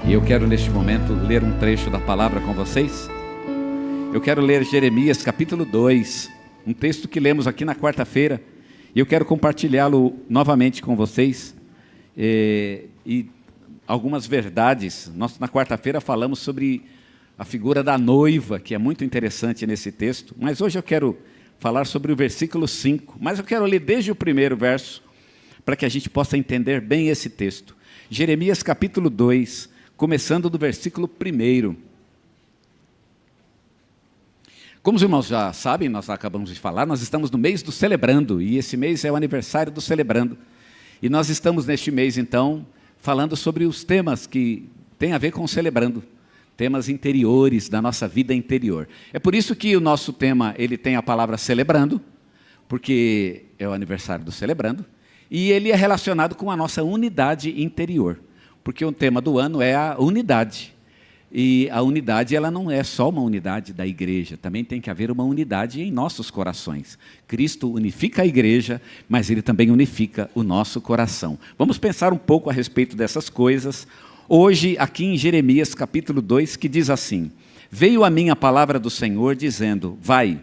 E eu quero neste momento ler um trecho da palavra com vocês. Eu quero ler Jeremias capítulo 2, um texto que lemos aqui na quarta-feira, e eu quero compartilhá-lo novamente com vocês, e algumas verdades. Nós na quarta-feira falamos sobre a figura da noiva, que é muito interessante nesse texto, mas hoje eu quero falar sobre o versículo 5, mas eu quero ler desde o primeiro verso, para que a gente possa entender bem esse texto. Jeremias capítulo 2, começando do versículo 1. Como os irmãos já sabem, nós acabamos de falar, nós estamos no mês do Celebrando, e esse mês é o aniversário do Celebrando. E nós estamos neste mês, então, falando sobre os temas que têm a ver com o Celebrando, temas interiores, da nossa vida interior. É por isso que o nosso tema, ele tem a palavra Celebrando, porque é o aniversário do Celebrando, e ele é relacionado com a nossa unidade interior, porque o tema do ano é a unidade. E a unidade, ela não é só uma unidade da igreja, também tem que haver uma unidade em nossos corações. Cristo unifica a igreja, mas Ele também unifica o nosso coração. Vamos pensar um pouco a respeito dessas coisas, hoje aqui em Jeremias capítulo 2, que diz assim: veio a mim a palavra do Senhor dizendo, vai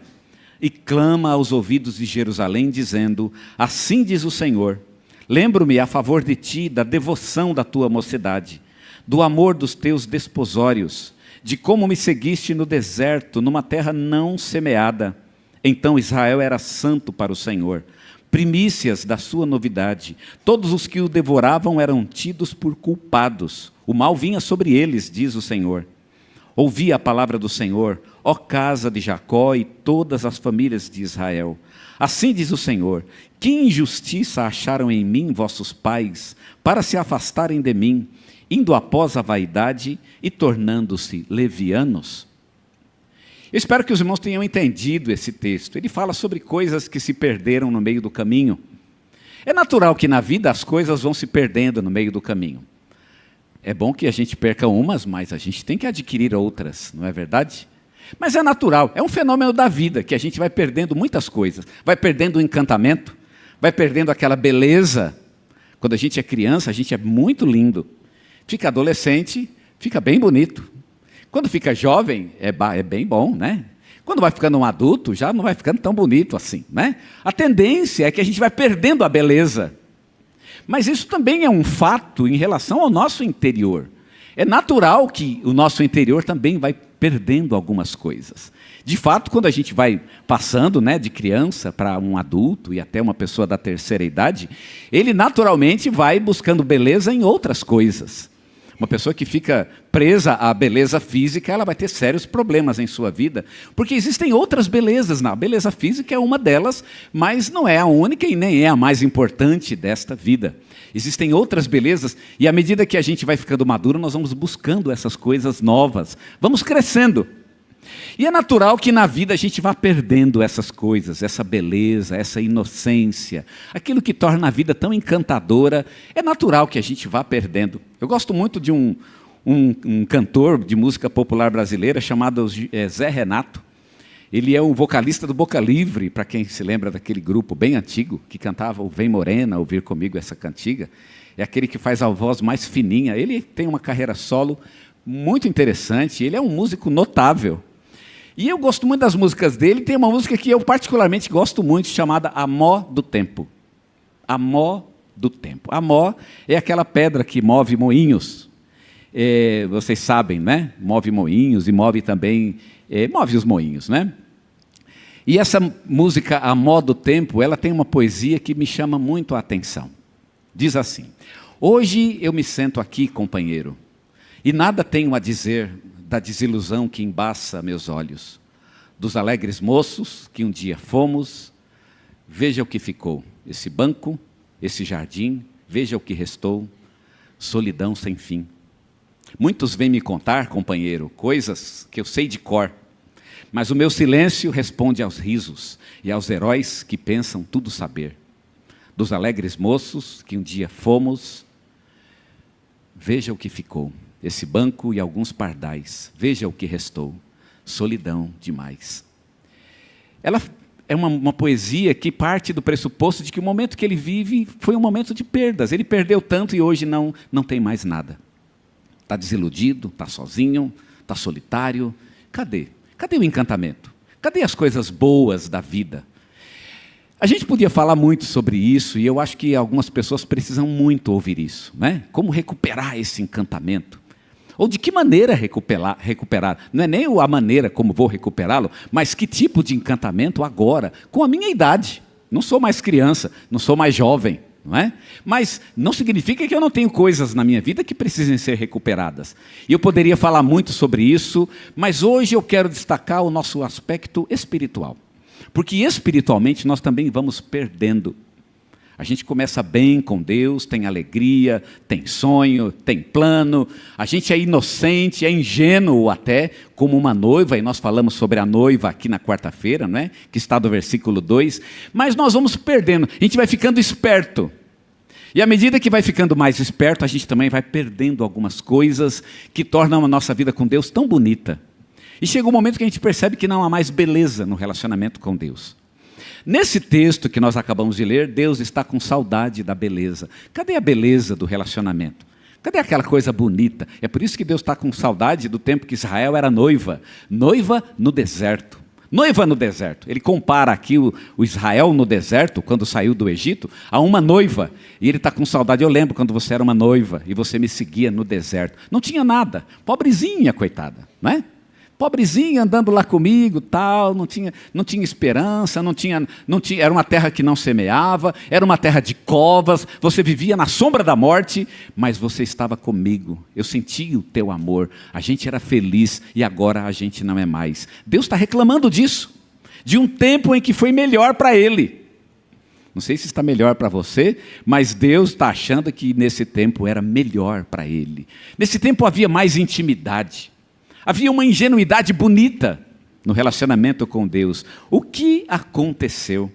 e clama aos ouvidos de Jerusalém, dizendo, assim diz o Senhor, lembro-me a favor de ti da devoção da tua mocidade, do amor dos teus desposórios, de como me seguiste no deserto, numa terra não semeada. Então Israel era santo para o Senhor, primícias da sua novidade. Todos os que o devoravam eram tidos por culpados. O mal vinha sobre eles, diz o Senhor. Ouvi a palavra do Senhor, ó casa de Jacó e todas as famílias de Israel. Assim diz o Senhor, que injustiça acharam em mim vossos pais, para se afastarem de mim, indo após a vaidade e tornando-se levianos? Eu espero que os irmãos tenham entendido esse texto. Ele fala sobre coisas que se perderam no meio do caminho. É natural que na vida as coisas vão se perdendo no meio do caminho. É bom que a gente perca umas, mas a gente tem que adquirir outras, não é verdade? Mas é natural, é um fenômeno da vida, que a gente vai perdendo muitas coisas. Vai perdendo o encantamento, vai perdendo aquela beleza. Quando a gente é criança, a gente é muito lindo. Fica adolescente, fica bem bonito. Quando fica jovem, é bem bom, né? Quando vai ficando um adulto, já não vai ficando tão bonito assim, né? A tendência é que a gente vai perdendo a beleza. Mas isso também é um fato em relação ao nosso interior. É natural que o nosso interior também vai perdendo algumas coisas. De fato, quando a gente vai passando, né, de criança para um adulto e até uma pessoa da terceira idade, ele naturalmente vai buscando beleza em outras coisas. Uma pessoa que fica presa à beleza física, ela vai ter sérios problemas em sua vida, porque existem outras belezas. A beleza física é uma delas, mas não é a única e nem é a mais importante desta vida. Existem outras belezas, e à medida que a gente vai ficando maduro, nós vamos buscando essas coisas novas, vamos crescendo. E é natural que na vida a gente vá perdendo essas coisas, essa beleza, essa inocência, aquilo que torna a vida tão encantadora, é natural que a gente vá perdendo. Eu gosto muito de um cantor de música popular brasileira chamado Zé Renato. Ele é o vocalista do Boca Livre, para quem se lembra daquele grupo bem antigo, que cantava o Vem Morena, ouvir comigo essa cantiga. É aquele que faz a voz mais fininha. Ele tem uma carreira solo muito interessante, ele é um músico notável. E eu gosto muito das músicas dele. Tem uma música que eu particularmente gosto muito, chamada Amó do Tempo. Amó do Tempo. Amó é aquela pedra que move moinhos. Vocês sabem, né? Move moinhos e move também... move os moinhos, né? E essa música Amó do Tempo, ela tem uma poesia que me chama muito a atenção. Diz assim: hoje eu me sento aqui, companheiro, e nada tenho a dizer da desilusão que embaça meus olhos, dos alegres moços que um dia fomos. Veja o que ficou, esse banco, esse jardim, veja o que restou, solidão sem fim. Muitos vêm me contar, companheiro, coisas que eu sei de cor, mas o meu silêncio responde aos risos e aos heróis que pensam tudo saber. Dos alegres moços que um dia fomos, veja o que ficou, esse banco e alguns pardais, veja o que restou, solidão demais. Ela é uma poesia que parte do pressuposto de que o momento que ele vive foi um momento de perdas. Ele perdeu tanto e hoje não tem mais nada. Está desiludido, está sozinho, está solitário. Cadê? Cadê o encantamento? Cadê as coisas boas da vida? A gente podia falar muito sobre isso, e eu acho que algumas pessoas precisam muito ouvir isso, né? Como recuperar esse encantamento? Ou de que maneira recuperar? Não é nem a maneira como vou recuperá-lo, mas que tipo de encantamento agora, com a minha idade. Não sou mais criança, não sou mais jovem, não é? Mas não significa que eu não tenho coisas na minha vida que precisem ser recuperadas. E eu poderia falar muito sobre isso, mas hoje eu quero destacar o nosso aspecto espiritual. Porque espiritualmente nós também vamos perdendo. A gente começa bem com Deus, tem alegria, tem sonho, tem plano. A gente é inocente, é ingênuo até, como uma noiva. E nós falamos sobre a noiva aqui na quarta-feira, não é? Que está do versículo 2. Mas nós vamos perdendo, a gente vai ficando esperto. E à medida que vai ficando mais esperto, a gente também vai perdendo algumas coisas que tornam a nossa vida com Deus tão bonita. E chega um momento que a gente percebe que não há mais beleza no relacionamento com Deus. Nesse texto que nós acabamos de ler, Deus está com saudade da beleza. Cadê a beleza do relacionamento? Cadê aquela coisa bonita? É por isso que Deus está com saudade do tempo que Israel era noiva. Noiva no deserto. Noiva no deserto. Ele compara aqui o Israel no deserto, quando saiu do Egito, a uma noiva. E ele está com saudade. Eu lembro quando você era uma noiva e você me seguia no deserto. Não tinha nada. Pobrezinha, coitada, não é? Pobrezinha andando lá comigo, tal, não tinha esperança, era uma terra que não semeava, era uma terra de covas, você vivia na sombra da morte, mas você estava comigo, eu sentia o teu amor, a gente era feliz e agora a gente não é mais. Deus está reclamando disso, de um tempo em que foi melhor para Ele. Não sei se está melhor para você, mas Deus está achando que nesse tempo era melhor para Ele. Nesse tempo havia mais intimidade. Havia uma ingenuidade bonita no relacionamento com Deus. O que aconteceu?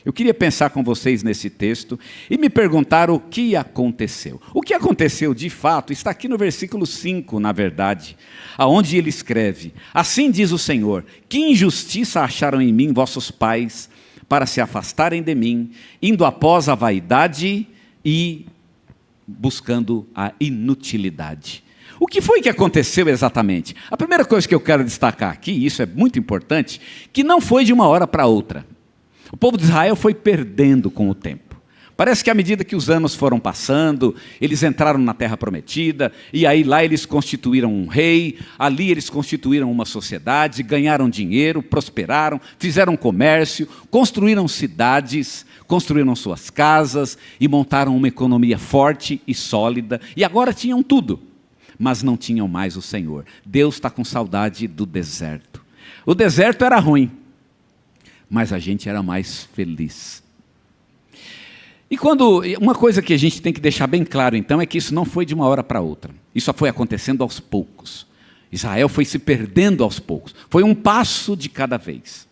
Eu queria pensar com vocês nesse texto e me perguntar o que aconteceu. O que aconteceu de fato está aqui no versículo 5, na verdade, aonde ele escreve: assim diz o Senhor, que injustiça acharam em mim vossos pais, para se afastarem de mim, indo após a vaidade e buscando a inutilidade. O que foi que aconteceu exatamente? A primeira coisa que eu quero destacar aqui, e isso é muito importante, que não foi de uma hora para outra. O povo de Israel foi perdendo com o tempo. Parece que à medida que os anos foram passando, eles entraram na terra prometida, e aí lá eles constituíram um rei, ali eles constituíram uma sociedade, ganharam dinheiro, prosperaram, fizeram comércio, construíram cidades, construíram suas casas e montaram uma economia forte e sólida, e agora tinham tudo. Mas não tinham mais o Senhor. Deus está com saudade do deserto. O deserto era ruim, mas a gente era mais feliz. E uma coisa que a gente tem que deixar bem claro então, é que isso não foi de uma hora para outra. Isso só foi acontecendo aos poucos. Israel foi se perdendo aos poucos. Foi um passo de cada vez.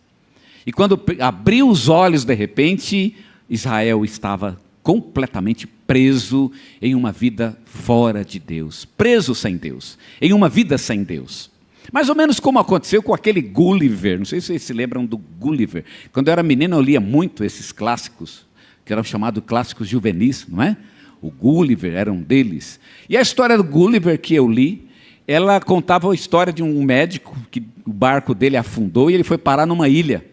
E quando abriu os olhos de repente, Israel estava completamente preso em uma vida fora de Deus, preso sem Deus, em uma vida sem Deus. Mais ou menos como aconteceu com aquele Gulliver, não sei se vocês se lembram do Gulliver. Quando eu era menino eu lia muito esses clássicos, que eram chamados clássicos juvenis, não é? O Gulliver era um deles. E a história do Gulliver que eu li, ela contava a história de um médico, que o barco dele afundou e ele foi parar numa ilha.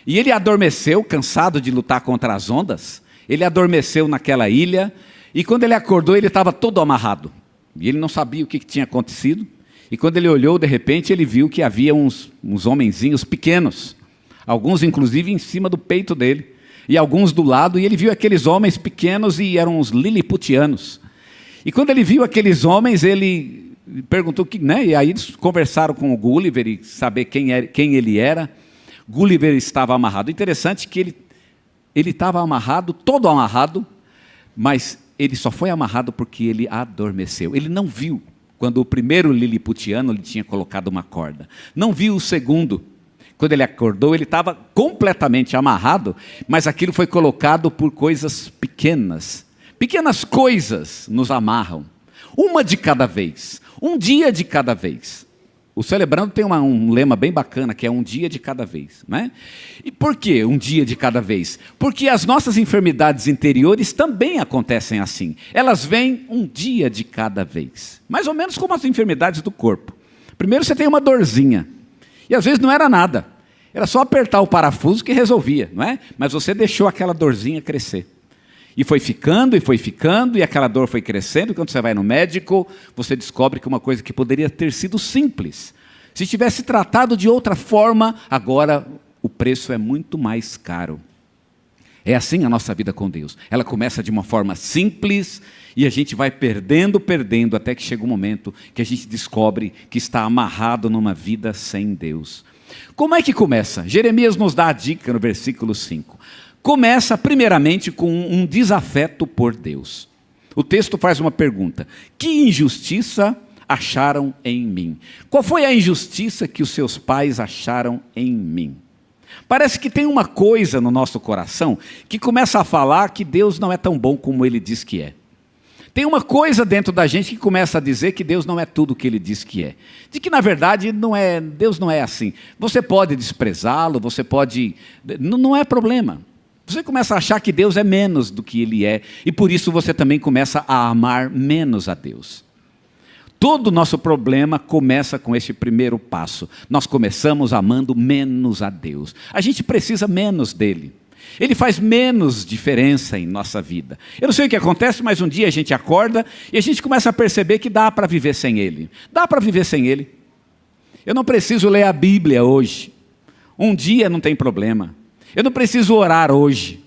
E ele adormeceu, cansado de lutar contra as ondas. Ele adormeceu naquela ilha, e quando ele acordou, ele estava todo amarrado. E ele não sabia o que tinha acontecido. E quando ele olhou, de repente, ele viu que havia uns homenzinhos pequenos. Alguns, inclusive, em cima do peito dele. E alguns do lado, e ele viu aqueles homens pequenos e eram os liliputianos. E quando ele viu aqueles homens, ele perguntou, né? E aí eles conversaram com o Gulliver e saber quem ele era. Gulliver estava amarrado. Interessante que ele estava amarrado, todo amarrado, mas ele só foi amarrado porque ele adormeceu. Ele não viu quando o primeiro liliputiano lhe tinha colocado uma corda. Não viu o segundo. Quando ele acordou, ele estava completamente amarrado, mas aquilo foi colocado por coisas pequenas. Pequenas coisas nos amarram. Uma de cada vez, um dia de cada vez. O Celebrando tem um lema bem bacana, que é um dia de cada vez. Né? E por que um dia de cada vez? Porque as nossas enfermidades interiores também acontecem assim. Elas vêm um dia de cada vez. Mais ou menos como as enfermidades do corpo. Primeiro você tem uma dorzinha. E às vezes não era nada. Era só apertar o parafuso que resolvia. Não é? Mas você deixou aquela dorzinha crescer. E foi ficando, e aquela dor foi crescendo. E quando você vai no médico, você descobre que uma coisa que poderia ter sido simples, se tivesse tratado de outra forma, agora o preço é muito mais caro. É assim a nossa vida com Deus. Ela começa de uma forma simples e a gente vai perdendo, até que chega um momento que a gente descobre que está amarrado numa vida sem Deus. Como é que começa? Jeremias nos dá a dica no versículo 5. Começa primeiramente com um desafeto por Deus. O texto faz uma pergunta: que injustiça acharam em mim? Qual foi a injustiça que os seus pais acharam em mim? Parece que tem uma coisa no nosso coração que começa a falar que Deus não é tão bom como Ele diz que é. Tem uma coisa dentro da gente que começa a dizer que Deus não é tudo o que Ele diz que é. De que, na verdade, Deus não é assim. Você pode desprezá-lo, você pode... Não é problema. Você começa a achar que Deus é menos do que Ele é, e por isso você também começa a amar menos a Deus. Todo o nosso problema começa com esse primeiro passo. Nós começamos amando menos a Deus. A gente precisa menos dEle. Ele faz menos diferença em nossa vida. Eu não sei o que acontece, mas um dia a gente acorda e a gente começa a perceber que dá para viver sem Ele. Dá para viver sem Ele. Eu não preciso ler a Bíblia hoje. Um dia não tem problema. Eu não preciso orar hoje.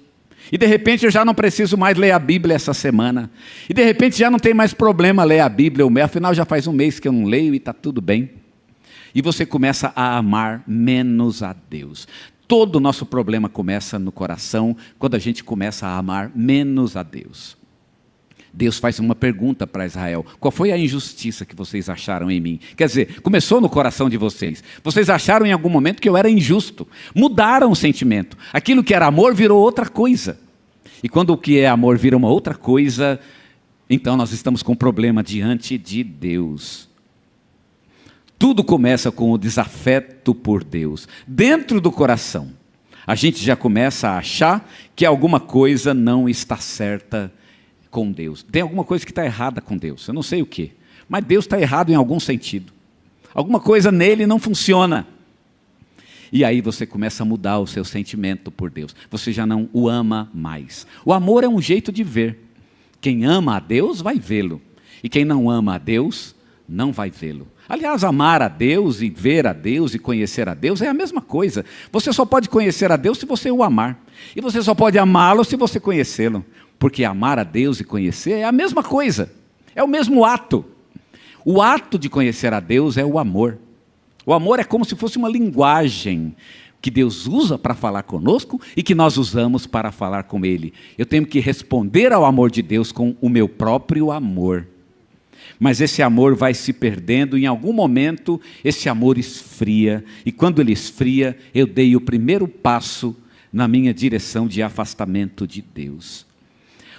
E de repente eu já não preciso mais ler a Bíblia essa semana. E de repente já não tem mais problema ler a Bíblia. Afinal já faz um mês que eu não leio e está tudo bem. E você começa a amar menos a Deus. Todo o nosso problema começa no coração quando a gente começa a amar menos a Deus. Deus faz uma pergunta para Israel: qual foi a injustiça que vocês acharam em mim? Quer dizer, começou no coração de vocês. Vocês acharam em algum momento que eu era injusto. Mudaram o sentimento. Aquilo que era amor virou outra coisa. E quando o que é amor vira uma outra coisa, então nós estamos com um problema diante de Deus. Tudo começa com o desafeto por Deus. Dentro do coração, a gente já começa a achar que alguma coisa não está certa com Deus. Tem alguma coisa que está errada com Deus. Eu não sei o que, mas Deus está errado em algum sentido. Alguma coisa nele não funciona. E aí você começa a mudar o seu sentimento por Deus. Você já não o ama mais. O amor é um jeito de ver. Quem ama a Deus vai vê-lo. E quem não ama a Deus não vai vê-lo. Aliás, amar a Deus e ver a Deus e conhecer a Deus é a mesma coisa. Você só pode conhecer a Deus se você o amar. E você só pode amá-lo se você conhecê-lo. Porque amar a Deus e conhecer é a mesma coisa. É o mesmo ato. O ato de conhecer a Deus é o amor. O amor é como se fosse uma linguagem que Deus usa para falar conosco e que nós usamos para falar com Ele. Eu tenho que responder ao amor de Deus com o meu próprio amor. Mas esse amor vai se perdendo, em algum momento esse amor esfria. E quando ele esfria, eu dei o primeiro passo na minha direção de afastamento de Deus.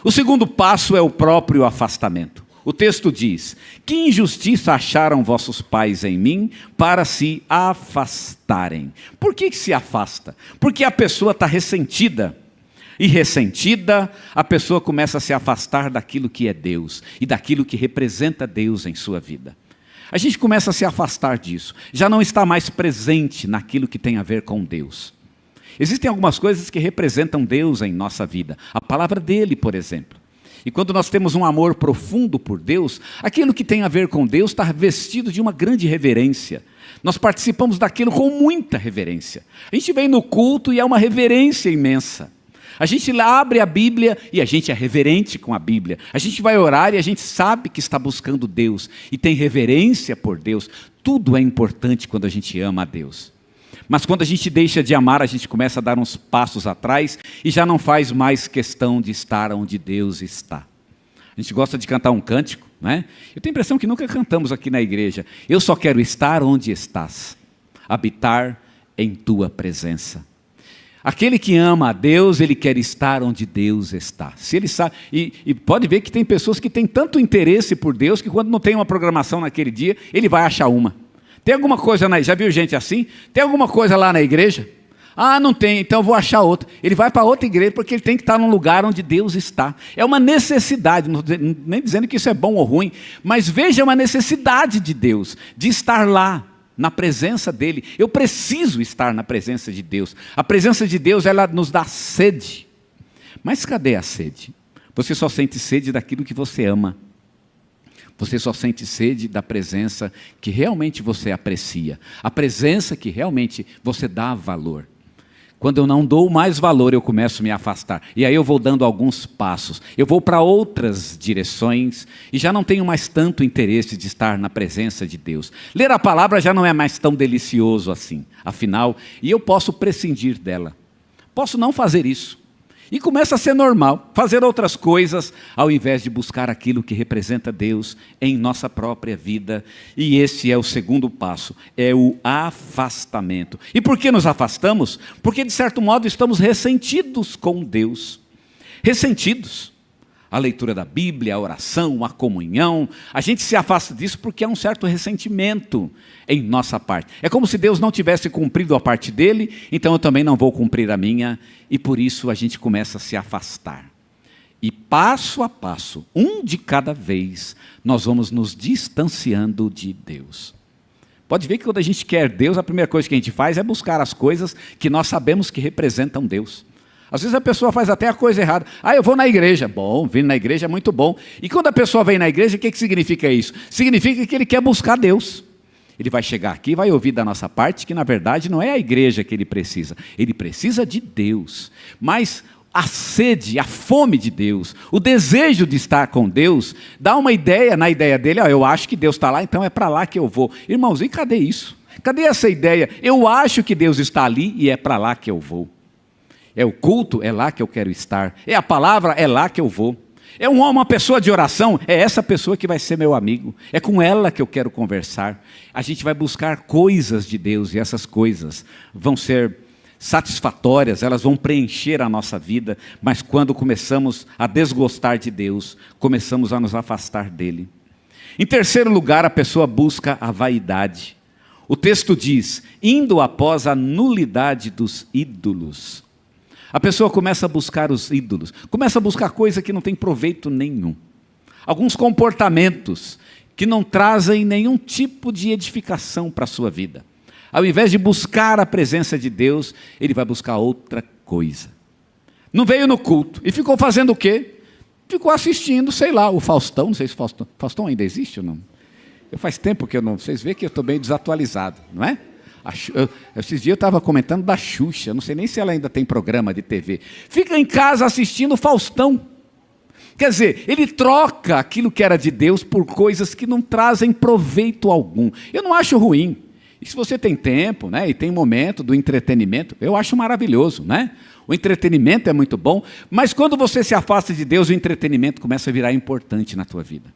O segundo passo é o próprio afastamento. O texto diz: que injustiça acharam vossos pais em mim para se afastarem. Por que se afasta? Porque a pessoa está ressentida. E ressentida, a pessoa começa a se afastar daquilo que é Deus e daquilo que representa Deus em sua vida. A gente começa a se afastar disso. Já não está mais presente naquilo que tem a ver com Deus. Existem algumas coisas que representam Deus em nossa vida. A palavra dele, por exemplo. E quando nós temos um amor profundo por Deus, aquilo que tem a ver com Deus está vestido de uma grande reverência. Nós participamos daquilo com muita reverência. A gente vem no culto e é uma reverência imensa. A gente abre a Bíblia e a gente é reverente com a Bíblia. A gente vai orar e a gente sabe que está buscando Deus. E tem reverência por Deus. Tudo é importante quando a gente ama a Deus. Mas quando a gente deixa de amar, a gente começa a dar uns passos atrás e já não faz mais questão de estar onde Deus está. A gente gosta de cantar um cântico, né? Eu tenho a impressão que nunca cantamos aqui na igreja. Eu só quero estar onde estás, habitar em tua presença. Aquele que ama a Deus, ele quer estar onde Deus está. Se ele sabe, e pode ver que tem pessoas que têm tanto interesse por Deus que quando não tem uma programação naquele dia, ele vai achar uma. Tem alguma coisa já viu gente assim? Tem alguma coisa lá na igreja? Ah, não tem, então eu vou achar outra. Ele vai para outra igreja porque ele tem que estar num lugar onde Deus está. É uma necessidade, nem dizendo que isso é bom ou ruim, mas veja, uma necessidade de Deus, de estar lá, na presença dEle. Eu preciso estar na presença de Deus. A presença de Deus, ela nos dá sede. Mas cadê a sede? Você só sente sede daquilo que você ama. Você só sente sede da presença que realmente você aprecia. A presença que realmente você dá valor. Quando eu não dou mais valor, eu começo a me afastar. E aí eu vou dando alguns passos. Eu vou para outras direções e já não tenho mais tanto interesse de estar na presença de Deus. Ler a palavra já não é mais tão delicioso assim. Afinal, e eu posso prescindir dela. Posso não fazer isso. E começa a ser normal, fazer outras coisas, ao invés de buscar aquilo que representa Deus em nossa própria vida. E esse é o segundo passo, é o afastamento. E por que nos afastamos? Porque, de certo modo, estamos ressentidos com Deus. Ressentidos. A leitura da Bíblia, a oração, a comunhão, a gente se afasta disso porque há um certo ressentimento em nossa parte. É como se Deus não tivesse cumprido a parte dele, então eu também não vou cumprir a minha, e por isso a gente começa a se afastar. E passo a passo, um de cada vez, nós vamos nos distanciando de Deus. Pode ver que quando a gente quer Deus, a primeira coisa que a gente faz é buscar as coisas que nós sabemos que representam Deus. Às vezes a pessoa faz até a coisa errada. Ah, eu vou na igreja. Bom, vir na igreja é muito bom. E quando a pessoa vem na igreja, o que significa isso? Significa que ele quer buscar Deus. Ele vai chegar aqui e vai ouvir da nossa parte que, na verdade, não é a igreja que ele precisa. Ele precisa de Deus. Mas a sede, a fome de Deus, o desejo de estar com Deus, dá uma ideia, na ideia dele, eu acho que Deus está lá, então é para lá que eu vou. Irmãos, e cadê isso? Cadê essa ideia? Eu acho que Deus está ali e é para lá que eu vou. É o culto, é lá que eu quero estar. É a palavra, é lá que eu vou. É uma pessoa de oração, é essa pessoa que vai ser meu amigo. É com ela que eu quero conversar. A gente vai buscar coisas de Deus e essas coisas vão ser satisfatórias, elas vão preencher a nossa vida. Mas quando começamos a desgostar de Deus, começamos a nos afastar dele. Em terceiro lugar, a pessoa busca a vaidade. O texto diz, indo após a nulidade dos ídolos. A pessoa começa a buscar os ídolos, começa a buscar coisa que não tem proveito nenhum. Alguns comportamentos que não trazem nenhum tipo de edificação para a sua vida. Ao invés de buscar a presença de Deus, ele vai buscar outra coisa. Não veio no culto e ficou fazendo o quê? Ficou assistindo, sei lá, o Faustão, não sei se Faustão ainda existe ou não. Faz tempo que eu não, vocês veem que eu estou bem desatualizado, não é? Esses dias eu estava comentando da Xuxa, não sei nem se ela ainda tem programa de TV. Fica em casa assistindo o Faustão. Quer dizer, ele troca aquilo que era de Deus por coisas que não trazem proveito algum. Eu não acho ruim. E se você tem tempo, né, e tem momento do entretenimento, eu acho maravilhoso, né? O entretenimento é muito bom, mas quando você se afasta de Deus, o entretenimento começa a virar importante na tua vida.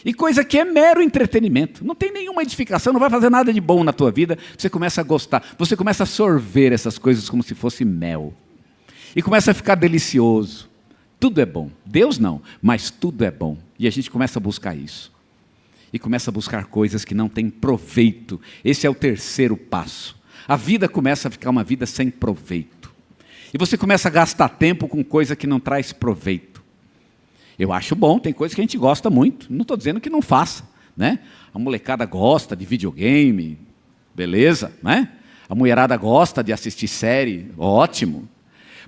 E coisa que é mero entretenimento, não tem nenhuma edificação, não vai fazer nada de bom na tua vida, você começa a gostar, você começa a sorver essas coisas como se fosse mel, e começa a ficar delicioso, tudo é bom, Deus não, mas tudo é bom, e a gente começa a buscar isso, e começa a buscar coisas que não têm proveito, esse é o terceiro passo, a vida começa a ficar uma vida sem proveito, e você começa a gastar tempo com coisa que não traz proveito. Eu acho bom, tem coisa que a gente gosta muito, não estou dizendo que não faça, né? A molecada gosta de videogame, beleza, né? A mulherada gosta de assistir série, ótimo.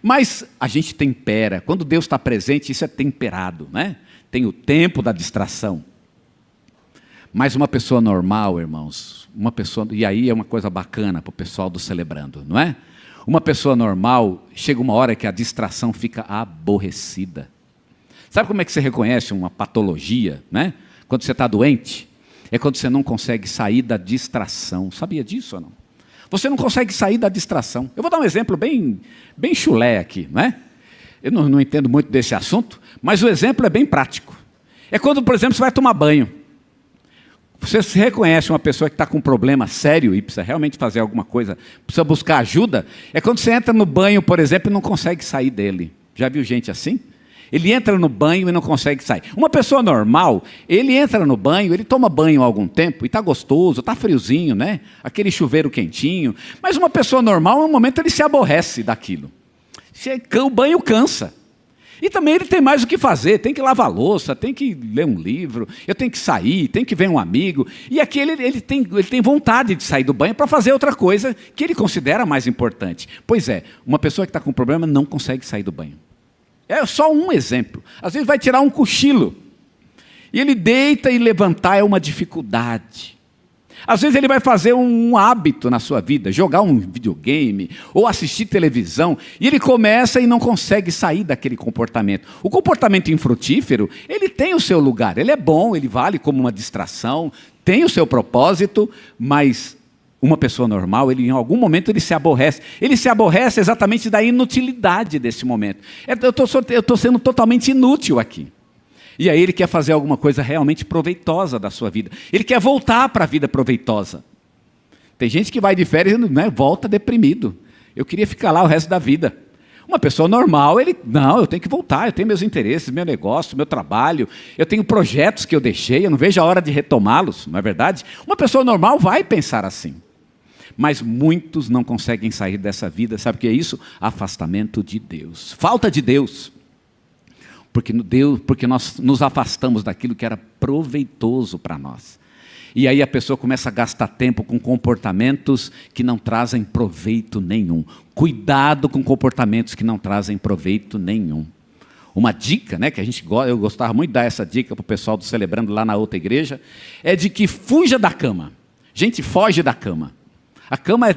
Mas a gente tempera, quando Deus está presente, isso é temperado, né? Tem o tempo da distração. Mas uma pessoa normal, irmãos, e aí é uma coisa bacana para o pessoal do Celebrando, não é? Uma pessoa normal, chega uma hora que a distração fica aborrecida. Sabe como é que você reconhece uma patologia, né? Quando você está doente? É quando você não consegue sair da distração. Sabia disso ou não? Você não consegue sair da distração. Eu vou dar um exemplo bem chulé aqui, né? Eu não entendo muito desse assunto, mas o exemplo é bem prático. É quando, por exemplo, você vai tomar banho. Você se reconhece uma pessoa que está com um problema sério e precisa realmente fazer alguma coisa, precisa buscar ajuda. É quando você entra no banho, por exemplo, e não consegue sair dele. Já viu gente assim? Ele entra no banho e não consegue sair. Uma pessoa normal, ele entra no banho, ele toma banho há algum tempo e está gostoso, está friozinho, né? Aquele chuveiro quentinho. Mas uma pessoa normal, no momento ele se aborrece daquilo. O banho cansa. E também ele tem mais o que fazer, tem que lavar louça, tem que ler um livro, eu tenho que sair, tem que ver um amigo. E aqui ele tem vontade de sair do banho para fazer outra coisa que ele considera mais importante. Pois é, uma pessoa que está com problema não consegue sair do banho. É só um exemplo. Às vezes vai tirar um cochilo. E ele deita e levantar é uma dificuldade. Às vezes ele vai fazer um hábito na sua vida, jogar um videogame ou assistir televisão, e ele começa e não consegue sair daquele comportamento. O comportamento infrutífero, ele tem o seu lugar, ele é bom, ele vale como uma distração, tem o seu propósito, mas uma pessoa normal, em algum momento ele se aborrece. Ele se aborrece exatamente da inutilidade desse momento. Eu estou sendo totalmente inútil aqui. E aí ele quer fazer alguma coisa realmente proveitosa da sua vida. Ele quer voltar para a vida proveitosa. Tem gente que vai de férias e volta deprimido. Eu queria ficar lá o resto da vida. Uma pessoa normal, eu tenho que voltar, eu tenho meus interesses, meu negócio, meu trabalho, eu tenho projetos que eu deixei, eu não vejo a hora de retomá-los, não é verdade? Uma pessoa normal vai pensar assim. Mas muitos não conseguem sair dessa vida, sabe o que é isso? Afastamento de Deus, falta de Deus. Porque nós nos afastamos daquilo que era proveitoso para nós. E aí a pessoa começa a gastar tempo com comportamentos que não trazem proveito nenhum. Cuidado com comportamentos que não trazem proveito nenhum. Uma dica, né, que eu gostava muito de dar essa dica para o pessoal do Celebrando lá na outra igreja, é de que fuja da cama. Gente, foge da cama. A cama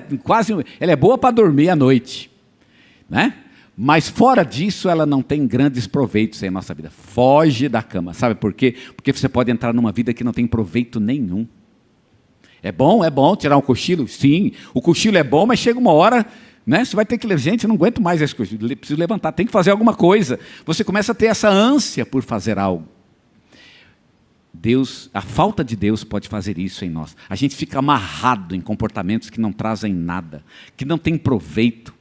ela é boa para dormir à noite, né? Mas fora disso, ela não tem grandes proveitos em nossa vida. Foge da cama. Sabe por quê? Porque você pode entrar numa vida que não tem proveito nenhum. É bom tirar um cochilo? Sim, o cochilo é bom, mas chega uma hora, né, você vai ter que... Gente, eu não aguento mais esse cochilo, preciso levantar, tem que fazer alguma coisa. Você começa a ter essa ânsia por fazer algo. A falta de Deus pode fazer isso em nós. A gente fica amarrado em comportamentos que não trazem nada, que não têm proveito.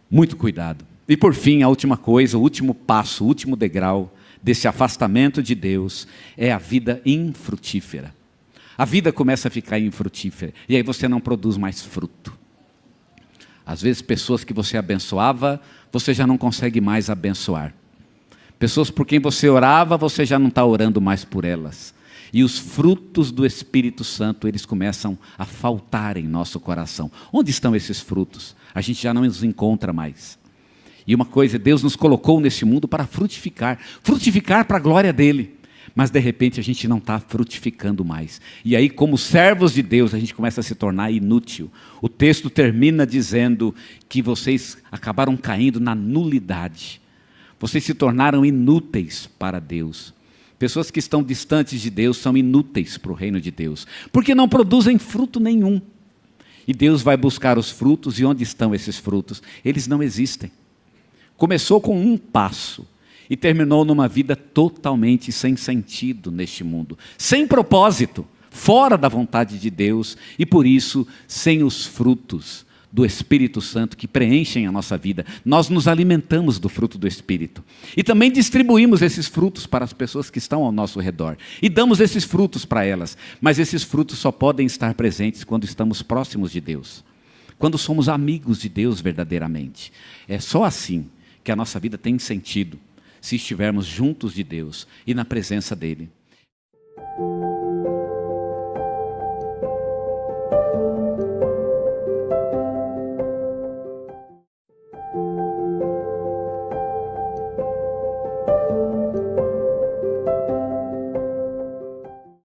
Muito cuidado. E por fim, a última coisa, o último passo, o último degrau desse afastamento de Deus é a vida infrutífera. A vida começa a ficar infrutífera e aí você não produz mais fruto. Às vezes pessoas que você abençoava, você já não consegue mais abençoar. Pessoas por quem você orava, você já não está orando mais por elas. E os frutos do Espírito Santo, eles começam a faltar em nosso coração. Onde estão esses frutos? A gente já não os encontra mais. E uma coisa, Deus nos colocou nesse mundo para frutificar. Frutificar para a glória dEle. Mas de repente a gente não está frutificando mais. E aí, como servos de Deus, a gente começa a se tornar inútil. O texto termina dizendo que vocês acabaram caindo na nulidade. Vocês se tornaram inúteis para Deus. Pessoas que estão distantes de Deus são inúteis para o reino de Deus, porque não produzem fruto nenhum. E Deus vai buscar os frutos, e onde estão esses frutos? Eles não existem. Começou com um passo, e terminou numa vida totalmente sem sentido neste mundo, sem propósito, fora da vontade de Deus, e por isso, sem os frutos do Espírito Santo que preenchem a nossa vida. Nós nos alimentamos do fruto do Espírito. E também distribuímos esses frutos para as pessoas que estão ao nosso redor. E damos esses frutos para elas. Mas esses frutos só podem estar presentes quando estamos próximos de Deus. Quando somos amigos de Deus verdadeiramente. É só assim que a nossa vida tem sentido. Se estivermos juntos de Deus e na presença dEle.